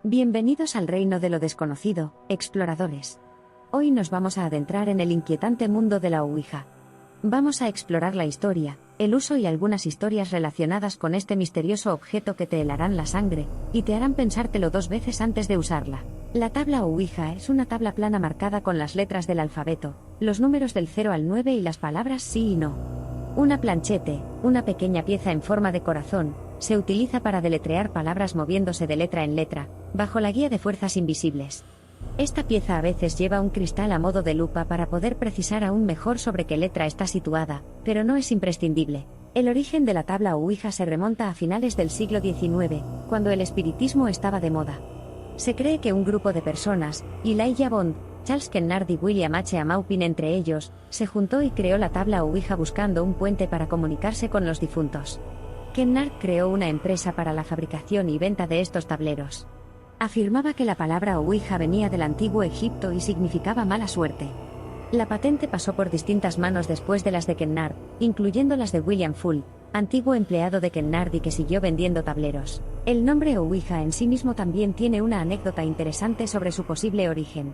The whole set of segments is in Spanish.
Bienvenidos al reino de lo desconocido, exploradores. Hoy nos vamos a adentrar en el inquietante mundo de la Ouija. Vamos a explorar la historia, el uso y algunas historias relacionadas con este misterioso objeto que te helarán la sangre, y te harán pensártelo 2 veces antes de usarla. La tabla Ouija es una tabla plana marcada con las letras del alfabeto, los números del 0 al 9 y las palabras sí y no. Una planchette, una pequeña pieza en forma de corazón, se utiliza para deletrear palabras moviéndose de letra en letra, bajo la guía de fuerzas invisibles. Esta pieza a veces lleva un cristal a modo de lupa para poder precisar aún mejor sobre qué letra está situada, pero no es imprescindible. El origen de la tabla Ouija se remonta a finales del siglo XIX, cuando el espiritismo estaba de moda. Se cree que un grupo de personas, Elijah Bond, Charles Kennard y William H. Maupin entre ellos, se juntó y creó la tabla Ouija buscando un puente para comunicarse con los difuntos. Kennard creó una empresa para la fabricación y venta de estos tableros. Afirmaba que la palabra Ouija venía del antiguo Egipto y significaba mala suerte. La patente pasó por distintas manos después de las de Kennard, incluyendo las de William Full, antiguo empleado de Kennard y que siguió vendiendo tableros. El nombre Ouija en sí mismo también tiene una anécdota interesante sobre su posible origen.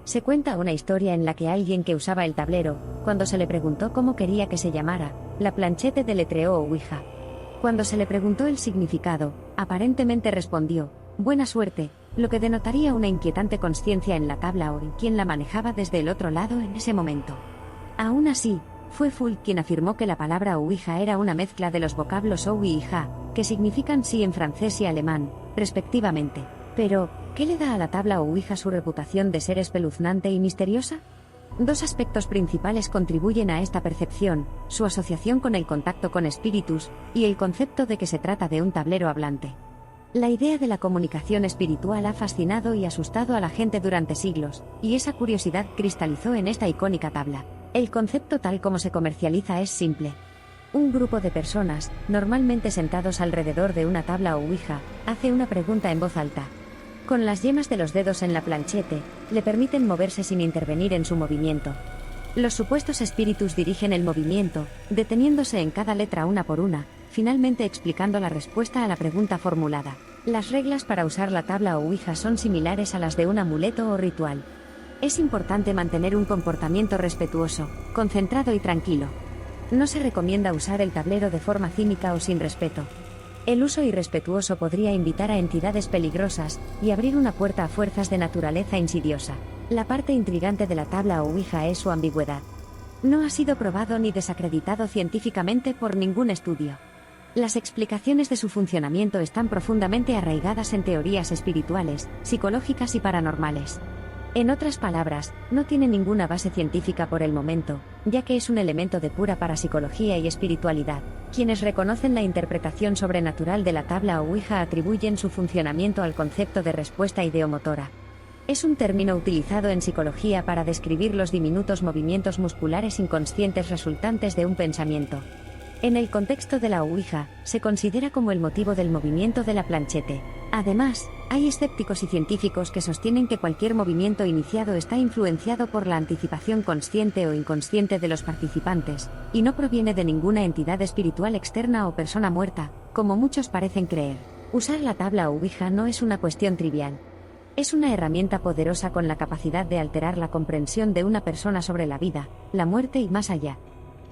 Se cuenta una historia en la que alguien que usaba el tablero, cuando se le preguntó cómo quería que se llamara, la planchette deletreó Ouija. Cuando se le preguntó el significado, aparentemente respondió, buena suerte, lo que denotaría una inquietante consciencia en la tabla o en quien la manejaba desde el otro lado en ese momento. Aún así, fue Full quien afirmó que la palabra Ouija era una mezcla de los vocablos ou y ja, que significan sí en francés y alemán, respectivamente. Pero, ¿qué le da a la tabla Ouija su reputación de ser espeluznante y misteriosa? 2 aspectos principales contribuyen a esta percepción: su asociación con el contacto con espíritus, y el concepto de que se trata de un tablero hablante. La idea de la comunicación espiritual ha fascinado y asustado a la gente durante siglos, y esa curiosidad cristalizó en esta icónica tabla. El concepto tal como se comercializa es simple. Un grupo de personas, normalmente sentados alrededor de una tabla Ouija, hace una pregunta en voz alta. Con las yemas de los dedos en la planchette, le permiten moverse sin intervenir en su movimiento. Los supuestos espíritus dirigen el movimiento, deteniéndose en cada letra una por una, finalmente explicando la respuesta a la pregunta formulada. Las reglas para usar la tabla Ouija son similares a las de un amuleto o ritual. Es importante mantener un comportamiento respetuoso, concentrado y tranquilo. No se recomienda usar el tablero de forma cínica o sin respeto. El uso irrespetuoso podría invitar a entidades peligrosas y abrir una puerta a fuerzas de naturaleza insidiosa. La parte intrigante de la tabla Ouija es su ambigüedad. No ha sido probado ni desacreditado científicamente por ningún estudio. Las explicaciones de su funcionamiento están profundamente arraigadas en teorías espirituales, psicológicas y paranormales. En otras palabras, no tiene ninguna base científica por el momento, ya que es un elemento de pura parapsicología y espiritualidad. Quienes reconocen la interpretación sobrenatural de la tabla Ouija atribuyen su funcionamiento al concepto de respuesta ideomotora. Es un término utilizado en psicología para describir los diminutos movimientos musculares inconscientes resultantes de un pensamiento. En el contexto de la Ouija, se considera como el motivo del movimiento de la planchette. Además, hay escépticos y científicos que sostienen que cualquier movimiento iniciado está influenciado por la anticipación consciente o inconsciente de los participantes, y no proviene de ninguna entidad espiritual externa o persona muerta, como muchos parecen creer. Usar la tabla Ouija no es una cuestión trivial. Es una herramienta poderosa con la capacidad de alterar la comprensión de una persona sobre la vida, la muerte y más allá.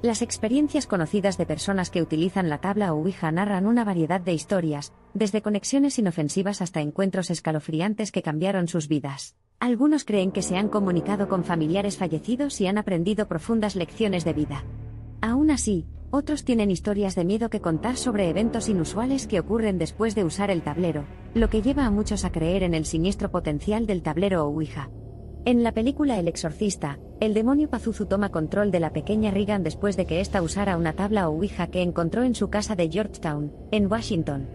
Las experiencias conocidas de personas que utilizan la tabla Ouija narran una variedad de historias, desde conexiones inofensivas hasta encuentros escalofriantes que cambiaron sus vidas. Algunos creen que se han comunicado con familiares fallecidos y han aprendido profundas lecciones de vida. Aún así, otros tienen historias de miedo que contar sobre eventos inusuales que ocurren después de usar el tablero, lo que lleva a muchos a creer en el siniestro potencial del tablero Ouija. En la película El exorcista, el demonio Pazuzu toma control de la pequeña Regan después de que ésta usara una tabla Ouija que encontró en su casa de Georgetown, en Washington.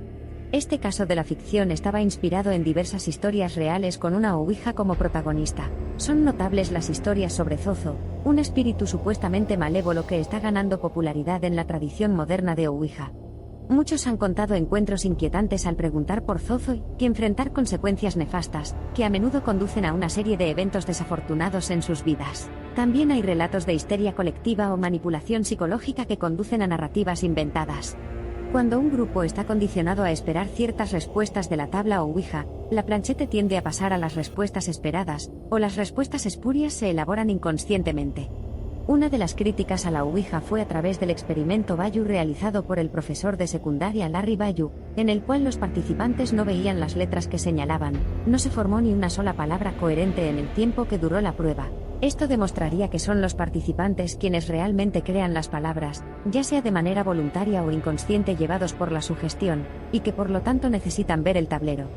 Este caso de la ficción estaba inspirado en diversas historias reales con una Ouija como protagonista. Son notables las historias sobre Zozo, un espíritu supuestamente malévolo que está ganando popularidad en la tradición moderna de Ouija. Muchos han contado encuentros inquietantes al preguntar por Zozo y enfrentar consecuencias nefastas, que a menudo conducen a una serie de eventos desafortunados en sus vidas. También hay relatos de histeria colectiva o manipulación psicológica que conducen a narrativas inventadas. Cuando un grupo está condicionado a esperar ciertas respuestas de la tabla o Ouija, la planchette tiende a pasar a las respuestas esperadas, o las respuestas espurias se elaboran inconscientemente. Una de las críticas a la Ouija fue a través del experimento Bayou realizado por el profesor de secundaria Larry Bayou, en el cual los participantes no veían las letras que señalaban, no se formó ni una sola palabra coherente en el tiempo que duró la prueba. Esto demostraría que son los participantes quienes realmente crean las palabras, ya sea de manera voluntaria o inconsciente llevados por la sugestión, y que por lo tanto necesitan ver el tablero.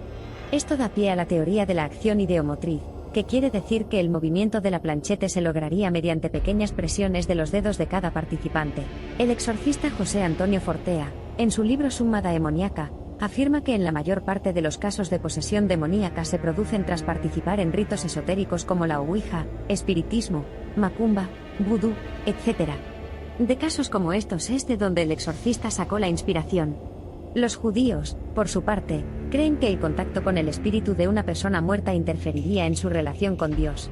Esto da pie a la teoría de la acción ideomotriz, que quiere decir que el movimiento de la planchette se lograría mediante pequeñas presiones de los dedos de cada participante. El exorcista José Antonio Fortea, en su libro Summa Daemoniaca, afirma que en la mayor parte de los casos de posesión demoníaca se producen tras participar en ritos esotéricos como la Ouija, espiritismo, macumba, vudú, etc. De casos como estos es de donde el exorcista sacó la inspiración. Los judíos, por su parte, creen que el contacto con el espíritu de una persona muerta interferiría en su relación con Dios.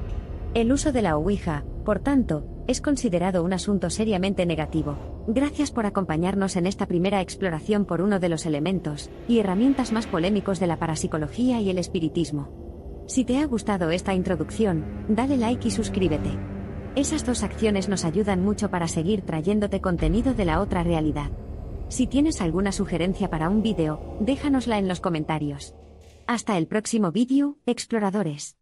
El uso de la Ouija, por tanto, es considerado un asunto seriamente negativo. Gracias por acompañarnos en esta primera exploración por uno de los elementos y herramientas más polémicos de la parapsicología y el espiritismo. Si te ha gustado esta introducción, dale like y suscríbete. Esas dos acciones nos ayudan mucho para seguir trayéndote contenido de la otra realidad. Si tienes alguna sugerencia para un vídeo, déjanosla en los comentarios. Hasta el próximo vídeo, exploradores.